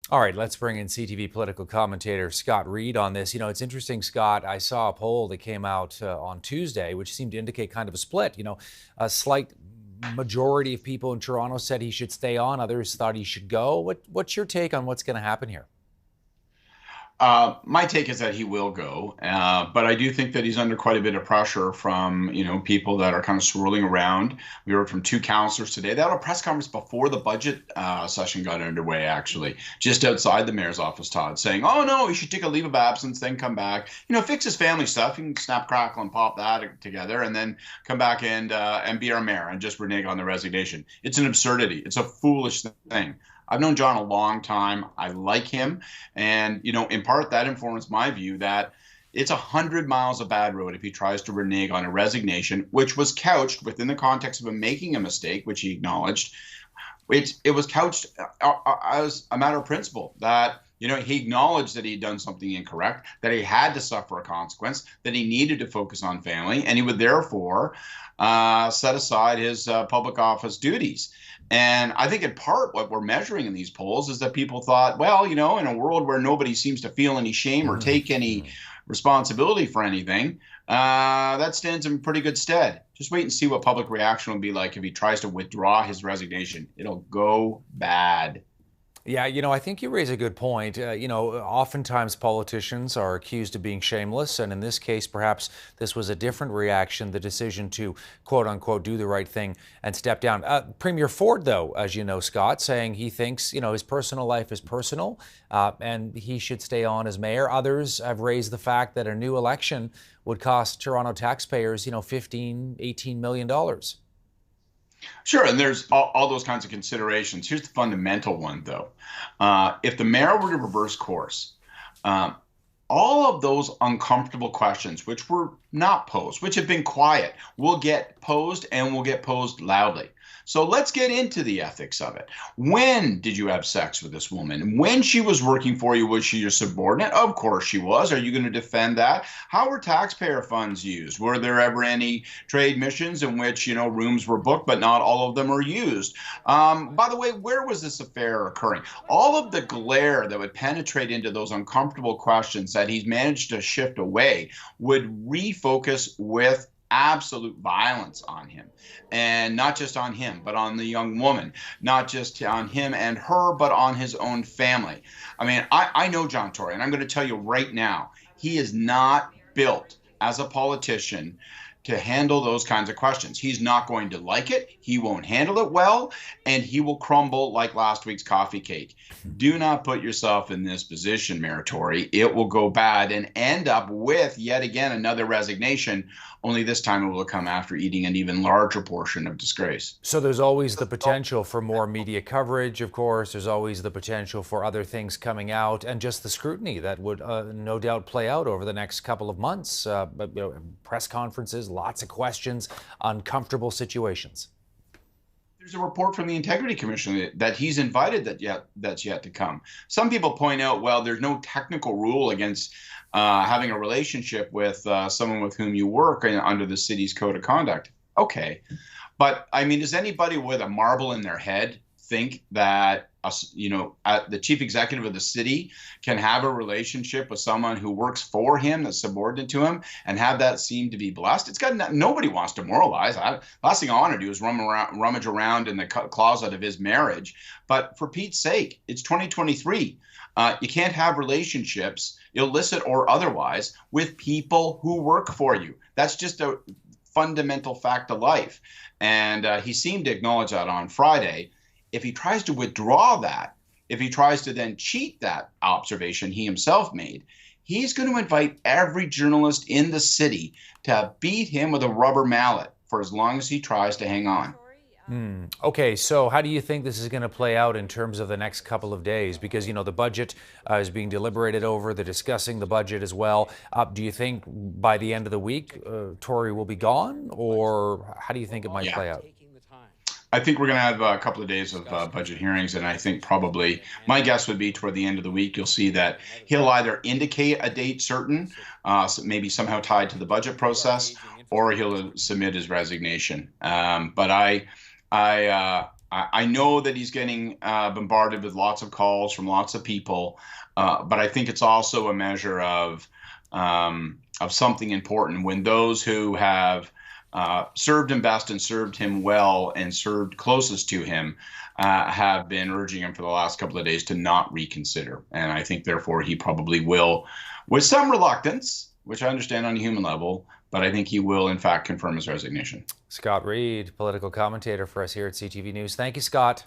All right, let's bring in CTV political commentator Scott Reid on this. It's interesting, Scott. I saw a poll that came out on Tuesday, which seemed to indicate kind of a split. A slight majority of people in Toronto said he should stay on. Others thought he should go. What's your take on what's going to happen here? My take is that he will go, but I do think that he's under quite a bit of pressure from people that are kind of swirling around. We heard from two councillors today. They had a press conference before the budget session got underway, actually, just outside the mayor's office, Todd, saying, "Oh no, he should take a leave of absence, then come back. Fix his family stuff. He can snap, crackle, and pop that together, and then come back and be our mayor and just renege on the resignation." It's an absurdity. It's a foolish thing. I've known John a long time. I like him. And, in part that informs my view that it's 100 miles of bad road if he tries to renege on a resignation, which was couched within the context of him making a mistake, which he acknowledged. It was couched as a matter of principle that, he acknowledged that he'd done something incorrect, that he had to suffer a consequence, that he needed to focus on family, and he would therefore set aside his public office duties. And I think in part what we're measuring in these polls is that people thought, well, in a world where nobody seems to feel any shame or take any responsibility for anything, that stands in pretty good stead. Just wait and see what public reaction will be like if he tries to withdraw his resignation. It'll go bad. Yeah, I think you raise a good point. Oftentimes politicians are accused of being shameless, and in this case, perhaps this was a different reaction, the decision to quote unquote do the right thing and step down. Premier Ford, though, as you know, Scott, saying he thinks, his personal life is personal and he should stay on as mayor. Others have raised the fact that a new election would cost Toronto taxpayers, $18 million. Sure, and there's all those kinds of considerations. Here's the fundamental one, though. If the mayor were to reverse course, all of those uncomfortable questions, which were not posed, which have been quiet, will get posed and will get posed loudly. So let's get into the ethics of it. When did you have sex with this woman? When she was working for you, was she your subordinate? Of course she was. Are you going to defend that? How were taxpayer funds used? Were there ever any trade missions in which, rooms were booked, but not all of them are used? By the way, where was this affair occurring? All of the glare that would penetrate into those uncomfortable questions that he's managed to shift away would refocus with absolute violence on him, and not just on him but on the young woman, not just on him and her but on his own family. I know John Tory, and I'm going to tell you right now, he is not built as a politician to handle those kinds of questions. He's not going to like it. He won't handle it well, and he will crumble like last week's coffee cake. Do not put yourself in this position, Mayor Tory. It will go bad and end up with yet again another resignation, only this time it will come after eating an even larger portion of disgrace. So there's always the potential for more media coverage, of course. There's always the potential for other things coming out, and just the scrutiny that would no doubt play out over the next couple of months. Press conferences, lots of questions, uncomfortable situations. There's a report from the Integrity Commission that he's invited that's yet to come. Some people point out, well, there's no technical rule against having a relationship with someone with whom you work under the city's code of conduct. Okay. But does anybody with a marble in their head think that the chief executive of the city can have a relationship with someone who works for him, that's subordinate to him, and have that seem to be blessed? Nobody wants to moralize. Last thing I want to do is rummage around in the closet of his marriage. But for Pete's sake, it's 2023. You can't have relationships, illicit or otherwise, with people who work for you. That's just a fundamental fact of life. And he seemed to acknowledge that on Friday. If he tries to withdraw that, if he tries to then cheat that observation he himself made, he's going to invite every journalist in the city to beat him with a rubber mallet for as long as he tries to hang on. Okay, so how do you think this is going to play out in terms of the next couple of days? Because, the budget is being deliberated over. They're discussing the budget as well. Do you think by the end of the week, Tory will be gone? Or how do you think it might play out? I think we're going to have a couple of days of budget hearings, and I think probably my guess would be toward the end of the week, you'll see that he'll either indicate a date certain, maybe somehow tied to the budget process, or he'll submit his resignation. But I I know that he's getting bombarded with lots of calls from lots of people, but I think it's also a measure of something important when those who have served him best and served him well and served closest to him have been urging him for the last couple of days to not reconsider. And I think, therefore, he probably will, with some reluctance, which I understand on a human level, but I think he will, in fact, confirm his resignation. Scott Reid, political commentator for us here at CTV News. Thank you, Scott.